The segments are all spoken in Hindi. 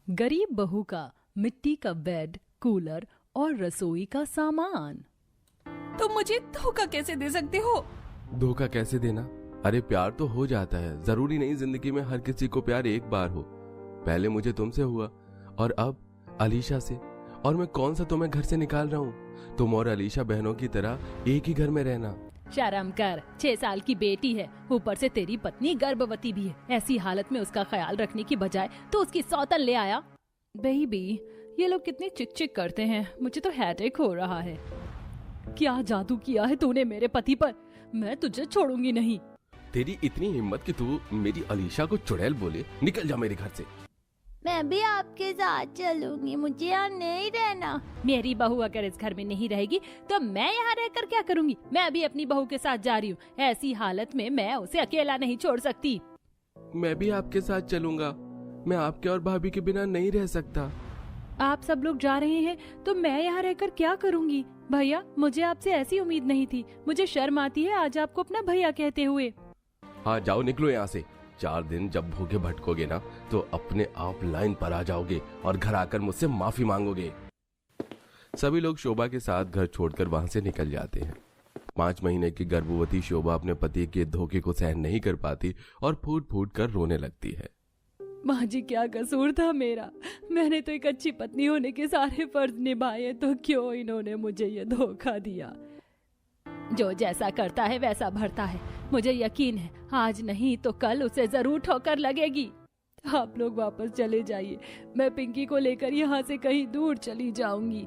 गरीब बहू का मिट्टी का बेड, कूलर और रसोई का सामान। तुम मुझे धोखा कैसे दे सकते हो? धोखा कैसे देना? अरे प्यार तो हो जाता है, जरूरी नहीं जिंदगी में हर किसी को प्यार एक बार हो। पहले मुझे तुमसे हुआ और अब अलीशा से, और मैं कौन सा तुम्हें घर से निकाल रहा हूँ? तुम और अलीशा बहनों की तरह एक ही घर में रहना। शर्म कर, 6 साल की बेटी है, ऊपर से तेरी पत्नी गर्भवती भी है। ऐसी हालत में उसका ख्याल रखने की बजाय तो उसकी सौतन ले आया। बेबी, ये लोग कितने चिक चिक करते हैं, मुझे तो हेडेक हो रहा है। क्या जादू किया है तूने मेरे पति पर? मैं तुझे छोड़ूंगी नहीं। तेरी इतनी हिम्मत कि तू मेरी अलीशा को चुड़ैल बोले? निकल जा मेरे घर से। मैं भी आपके साथ चलूंगी, मुझे यहाँ नहीं रहना। मेरी बहू अगर इस घर में नहीं रहेगी तो मैं यहाँ रहकर क्या करूँगी? मैं भी अपनी बहू के साथ जा रही हूँ। ऐसी हालत में मैं उसे अकेला नहीं छोड़ सकती। मैं भी आपके साथ चलूंगा। मैं आपके और भाभी के बिना नहीं रह सकता। आप सब लोग जा रहे हैं तो मैं यहाँ रहकर क्या करूँगी? भैया, मुझे आपसे ऐसी उम्मीद नहीं थी। मुझे शर्म आती है आज आपको अपना भैया कहते हुए। हाँ जाओ, निकलो यहाँ से। 4 दिन जब भूखे भटकोगे ना तो अपने आप लाइन पर आ जाओगे और घर आकर मुझसे माफी मांगोगे। सभी लोग शोभा के साथ घर छोड़कर वहां से निकल जाते हैं। 5 महीने की गर्भवती शोभा अपने पति के धोखे को सहन नहीं कर पाती और फूट फूट कर रोने लगती है। माँ जी, क्या कसूर था मेरा? मैंने तो एक अच्छी पत्नी होने के सारे फर्ज निभाए, तो क्यों इन्होंने मुझे ये धोखा दिया? जो जैसा करता है वैसा भरता है। मुझे यकीन है आज नहीं तो कल उसे जरूर ठोकर लगेगी। आप लोग वापस चले जाइए, मैं पिंकी को लेकर यहाँ से कहीं दूर चली जाऊंगी।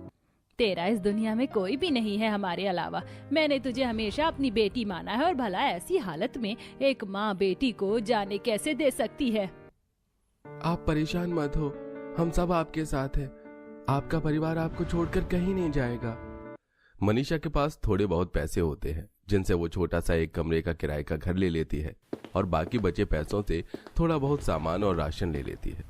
तेरा इस दुनिया में कोई भी नहीं है हमारे अलावा। मैंने तुझे हमेशा अपनी बेटी माना है और भला ऐसी हालत में एक माँ बेटी को जाने कैसे दे सकती है? आप परेशान मत हो, हम सब आपके साथ हैं। आपका परिवार आपको छोड़कर कहीं नहीं जाएगा। मनीषा के पास थोड़े बहुत पैसे होते हैं जिनसे वो छोटा सा एक कमरे का किराए का घर ले लेती है और बाकी बचे पैसों से थोड़ा बहुत सामान और राशन ले लेती है।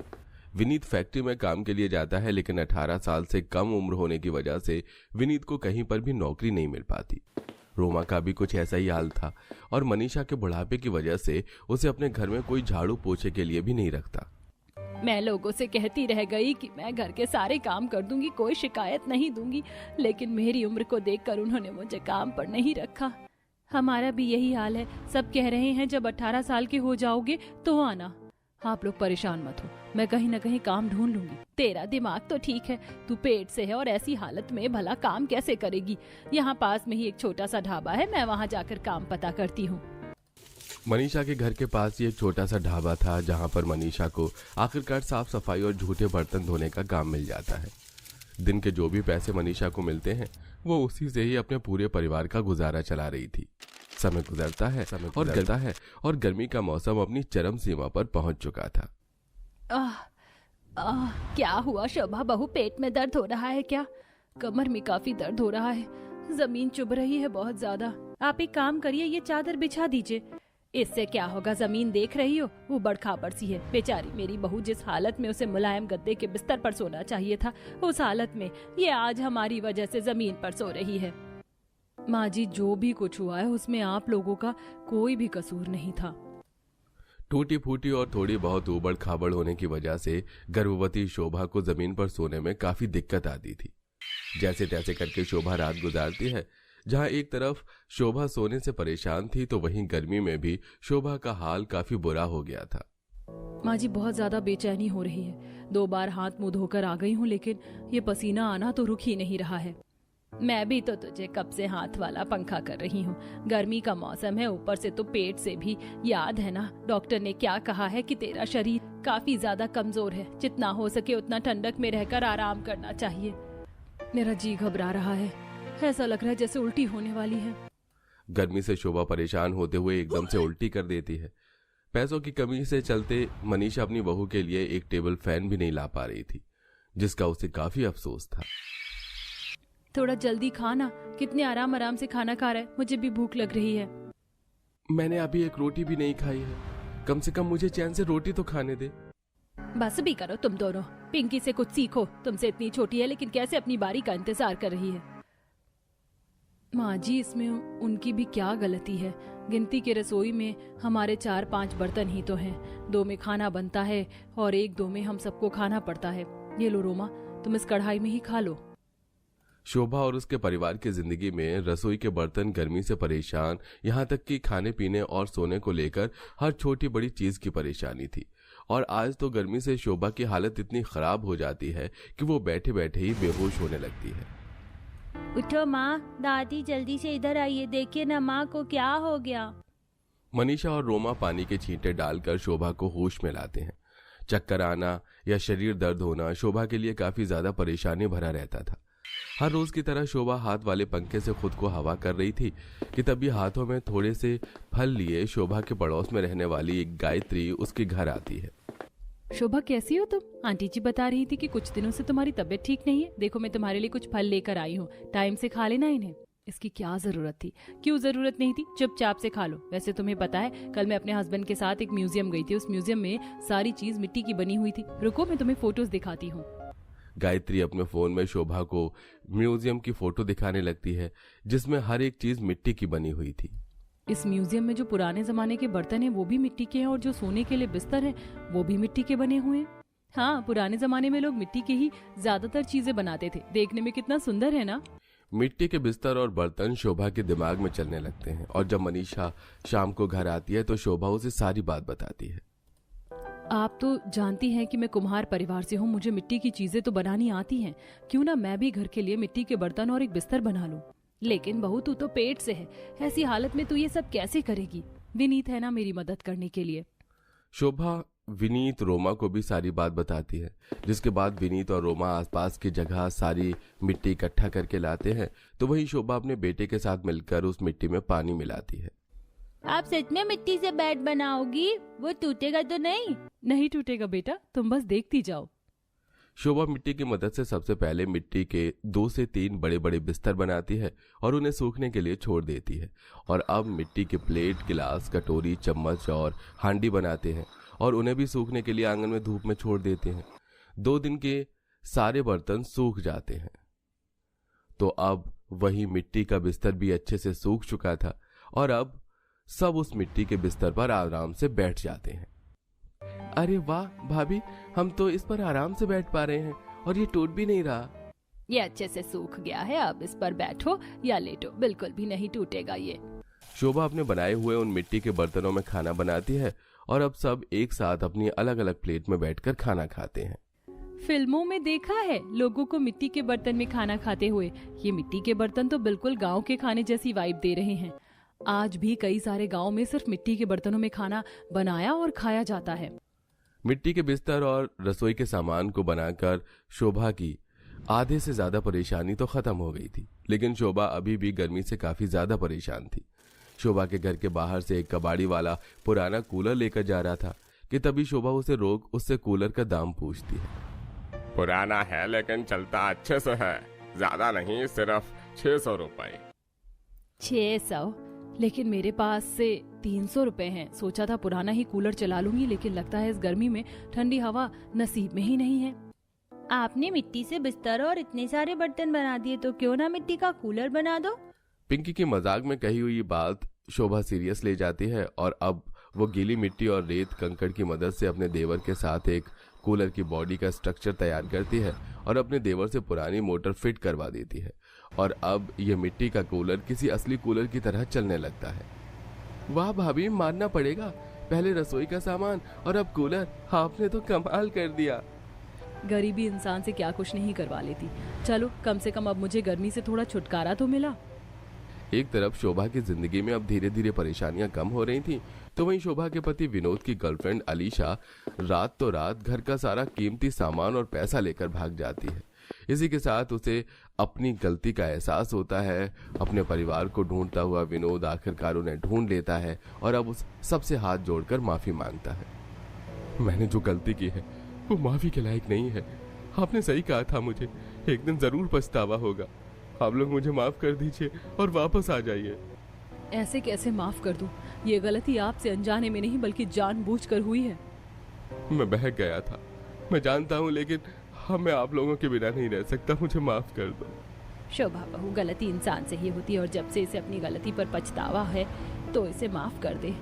विनीत फैक्ट्री में काम के लिए जाता है, लेकिन 18 साल से कम उम्र होने की वजह से विनीत को कहीं पर भी नौकरी नहीं मिल पाती। रोमा का भी कुछ ऐसा ही हाल था और मनीषा के बुढ़ापे की वजह से उसे अपने घर में कोई झाड़ू पोछे के लिए भी नहीं रखता। मैं लोगों से कहती रह गई कि मैं घर के सारे काम कर दूंगी, कोई शिकायत नहीं दूंगी, लेकिन मेरी उम्र को देखकर उन्होंने मुझे काम पर नहीं रखा। हमारा भी यही हाल है। सब कह रहे हैं जब 18 साल के हो जाओगे तो आना। आप लोग परेशान मत हो, मैं कहीं न कहीं काम ढूंढ लूंगी। तेरा दिमाग तो ठीक है, तू पेट से है और ऐसी हालत में भला काम कैसे करेगी? यहाँ पास में ही एक छोटा सा ढाबा है, मैं वहाँ जाकर काम पता करती हूँ। मनीषा के घर के पास ही एक छोटा सा ढाबा था जहां पर मनीषा को आखिरकार साफ सफाई और झूठे बर्तन धोने का काम मिल जाता है। दिन के जो भी पैसे मनीषा को मिलते हैं वो उसी से ही अपने पूरे परिवार का गुजारा चला रही थी। समय गुजरता है और गर्मी का मौसम अपनी चरम सीमा पर पहुंच चुका था। क्या हुआ शोभा बहू, पेट में दर्द हो रहा है क्या? कमर में काफी दर्द हो रहा है, जमीन चुभ रही है बहुत ज्यादा। आप एक काम करिए, ये चादर बिछा दीजिए। इससे क्या होगा? जमीन देख रही हो, वो बड़खाबड़ सी है। बेचारी मेरी बहू जिस हालत में उसे मुलायम गद्दे के बिस्तर पर सोना चाहिए था, उस हालत में ये आज हमारी वजह से जमीन पर सो रही है। माँ जी, जो भी कुछ हुआ है उसमें आप लोगों का कोई भी कसूर नहीं था। टूटी फूटी और थोड़ी बहुत ऊबड़ खाबड़ होने की वजह से गर्भवती शोभा को जमीन पर सोने में काफी दिक्कत आती थी। जैसे तैसे करके शोभा रात गुजारती है। जहां एक तरफ शोभा सोने से परेशान थी तो वहीं गर्मी में भी शोभा का हाल काफी बुरा हो गया था। माँ जी, बहुत ज्यादा बेचैनी हो रही है। 2 बार हाथ मुंह धोकर आ गई हूँ, लेकिन ये पसीना आना तो रुक ही नहीं रहा है। मैं भी तो तुझे कब से हाथ वाला पंखा कर रही हूँ। गर्मी का मौसम है, ऊपर से तो पेट से भी। याद है ना डॉक्टर ने क्या कहा है कि तेरा शरीर काफी ज्यादा कमजोर है, जितना हो सके उतना ठंडक में रहकर आराम करना चाहिए। मेरा जी घबरा रहा है, ऐसा लग रहा है जैसे उल्टी होने वाली है। गर्मी से शोभा परेशान होते हुए एकदम से उल्टी कर देती है। पैसों की कमी से चलते मनीषा अपनी बहू के लिए एक टेबल फैन भी नहीं ला पा रही थी, जिसका उसे काफी अफसोस था। थोड़ा जल्दी खाना, कितने आराम आराम से खाना खा रहा है, मुझे भी भूख लग रही है। मैंने अभी एक रोटी भी नहीं खाई है, कम से कम मुझे चैन से रोटी तो खाने दे। बस भी करो तुम दोनों, पिंकी से कुछ सीखो। तुमसे इतनी छोटी है लेकिन कैसे अपनी बारी का इंतजार कर रही है। माँ जी, इसमें उनकी भी क्या गलती है। गिनती के रसोई में हमारे 4-5 बर्तन ही तो हैं। 2 में खाना बनता है और 1-2 में हम सबको खाना पड़ता है। ये लो रोमा, तुम इस कढ़ाई में ही खा लो। शोभा और उसके परिवार की जिंदगी में रसोई के बर्तन गर्मी से परेशान, यहाँ तक कि खाने पीने और सोने को लेकर हर छोटी बड़ी चीज की परेशानी थी। और आज तो गर्मी से शोभा की हालत इतनी खराब हो जाती है कि वो बैठे बैठे ही बेहोश होने लगती है। उठो माँ, दादी जल्दी से इधर आइए, देखिए ना माँ को क्या हो गया। मनीषा और रोमा पानी के छींटे डालकर शोभा को होश में लाते हैं। चक्कर आना या शरीर दर्द होना शोभा के लिए काफी ज्यादा परेशानी भरा रहता था। हर रोज की तरह शोभा हाथ वाले पंखे से खुद को हवा कर रही थी कि तभी हाथों में थोड़े से फल लिए शोभा के पड़ोस में रहने वाली एक गायत्री उसके घर आती है। शोभा, कैसी हो तुम? आंटी जी बता रही थी कि कुछ दिनों से तुम्हारी तबीयत ठीक नहीं है। देखो, मैं तुम्हारे लिए कुछ फल लेकर आई हूँ, टाइम से खा लेना इन्हें। इसकी क्या जरूरत थी? क्यों जरूरत नहीं थी, चुपचाप से खा लो। वैसे तुम्हें पता है, कल मैं अपने हस्बैंड के साथ एक म्यूजियम गई थी। उस म्यूजियम में सारी चीज मिट्टी की बनी हुई थी। रुको, मैं तुम्हें फोटोज दिखाती हूँ। गायत्री अपने फोन में शोभा को म्यूजियम की फोटो दिखाने लगती है, जिसमें हर एक चीज मिट्टी की बनी हुई थी। इस म्यूजियम में जो पुराने जमाने के बर्तन हैं वो भी मिट्टी के हैं, और जो सोने के लिए बिस्तर हैं वो भी मिट्टी के बने हुए हैं। हाँ, पुराने जमाने में लोग मिट्टी के ही ज्यादातर चीजें बनाते थे। देखने में कितना सुंदर है ना। मिट्टी के बिस्तर और बर्तन शोभा के दिमाग में चलने लगते हैं, और जब मनीषा शाम को घर आती है तो शोभा उसे सारी बात बताती है। आप तो जानती हैं कि मैं कुम्हार परिवार से हूँ, मुझे मिट्टी की चीजें तो बनानी आती हैं। क्यों ना मैं भी घर के लिए मिट्टी के बर्तन और एक बिस्तर बना लूं। लेकिन बहू, तू तो पेट से है, ऐसी हालत में तू ये सब कैसे करेगी? विनीत है ना मेरी मदद करने के लिए। शोभा विनीत रोमा को भी सारी बात बताती है, जिसके बाद विनीत और रोमा आसपास की जगह सारी मिट्टी इकट्ठा करके लाते हैं। तो वहीं शोभा अपने बेटे के साथ मिलकर उस मिट्टी में पानी मिलाती है। आप सच में मिट्टी से बेड बनाओगी? वो टूटेगा तो नहीं? नहीं टूटेगा बेटा, तुम बस देखती जाओ। शोभा मिट्टी की मदद से सबसे पहले मिट्टी के 2 से 3 बड़े बड़े बिस्तर बनाती है और उन्हें सूखने के लिए छोड़ देती है। और अब मिट्टी के प्लेट, गिलास, कटोरी, चम्मच और हांडी बनाते हैं और उन्हें भी सूखने के लिए आंगन में धूप में छोड़ देते हैं। 2 दिन के सारे बर्तन सूख जाते हैं। तो अब वही मिट्टी का बिस्तर भी अच्छे से सूख चुका था और अब सब उस मिट्टी के बिस्तर पर आराम से बैठ जाते हैं। अरे वाह भाभी, हम तो इस पर आराम से बैठ पा रहे हैं और ये टूट भी नहीं रहा। ये अच्छे से सूख गया है, अब इस पर बैठो या लेटो, बिल्कुल भी नहीं टूटेगा ये। शोभा अपने बनाए हुए उन मिट्टी के बर्तनों में खाना बनाती है और अब सब एक साथ अपनी अलग अलग प्लेट में बैठकर खाना खाते हैं। फिल्मों में देखा है लोगों को मिट्टी के बर्तन में खाना खाते हुए। ये मिट्टी के बर्तन तो बिल्कुल गाँव के खाने जैसी वाइब दे रहे हैं। आज भी कई सारे गाँव में सिर्फ मिट्टी के बर्तनों में खाना बनाया और खाया जाता है। मिट्टी के बिस्तर और रसोई के सामान को बनाकर शोभा की आधे से ज्यादा परेशानी तो खत्म हो गई थी, लेकिन शोभा अभी भी गर्मी से काफी ज्यादा परेशान थी। शोभा के घर के बाहर से एक कबाड़ी वाला पुराना कूलर लेकर जा रहा था कि तभी शोभा उसे रोक उससे कूलर का दाम पूछती है। पुराना है लेकिन चलता अच्छे से है, ज्यादा नहीं, सिर्फ 600 रुपए। 600? लेकिन मेरे पास से 300 रुपए हैं। सोचा था पुराना ही कूलर चला लूंगी, लेकिन लगता है इस गर्मी में ठंडी हवा नसीब में ही नहीं है। आपने मिट्टी से बिस्तर और इतने सारे बर्तन बना दिए, तो क्यों ना मिट्टी का कूलर बना दो? पिंकी की मजाक में कही हुई बात शोभा सीरियस ले जाती है और अब वो गीली मिट्टी और रेत कंकड़ की मदद से अपने देवर के साथ एक कूलर की बॉडी का स्ट्रक्चर तैयार करती है और अपने देवर से पुरानी मोटर फिट करवा देती है। और अब ये मिट्टी का कूलर किसी असली कूलर की तरह चलने लगता है। वाह भाभी, मानना पड़ेगा, पहले रसोई का सामान और अब कूलर, आपने तो कमाल कर दिया। गरीबी इंसान से क्या कुछ नहीं करवा लेती। चलो, कम से कम अब मुझे गर्मी से थोड़ा छुटकारा तो मिला। एक तरफ शोभा की जिंदगी में अब धीरे धीरे परेशानियां कम हो रही थी, तो वहीं शोभा के पति विनोद की गर्लफ्रेंड अलीशा रात तो रात घर का सारा कीमती सामान और पैसा लेकर भाग जाती है। इसी के साथ उसे अपनी गलती का एहसास होता है। अपने परिवार को ढूंढता हुआ विनोद आखिरकार उन्हें ढूंढ लेता है और अब उस सबसे हाथ जोड़कर माफी मांगता है। मैंने जो गलती की है वो माफी के लायक नहीं है। आपने सही कहा था, मुझे एक दिन जरूर पछतावा होगा। आप लोग मुझे माफ कर दीजिए और वापस आ जाइए। ऐसे कैसे माफ कर दूं? ये गलती आपसे अनजाने में नहीं बल्कि जानबूझकर हुई है। मैं बहक गया था, मैं जानता हूँ, लेकिन मैं आप लोगों के बिना नहीं रह सकता, मुझे माफ कर दो। शोभा बहू, गलती इंसान से ही होती है और जब से इसे अपनी गलती पर पछतावा है तो इसे माफ कर दे।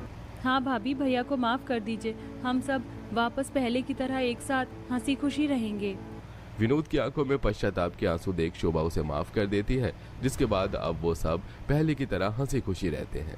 हाँ भाभी, भैया को माफ कर दीजिए। हम सब वापस पहले की तरह एक साथ हंसी खुशी रहेंगे। विनोद की आंखों में पश्चाताप के आंसू देख शोभा उसे माफ कर देती है, जिसके बाद अब वो सब पहले की तरह हंसी खुशी रहते हैं।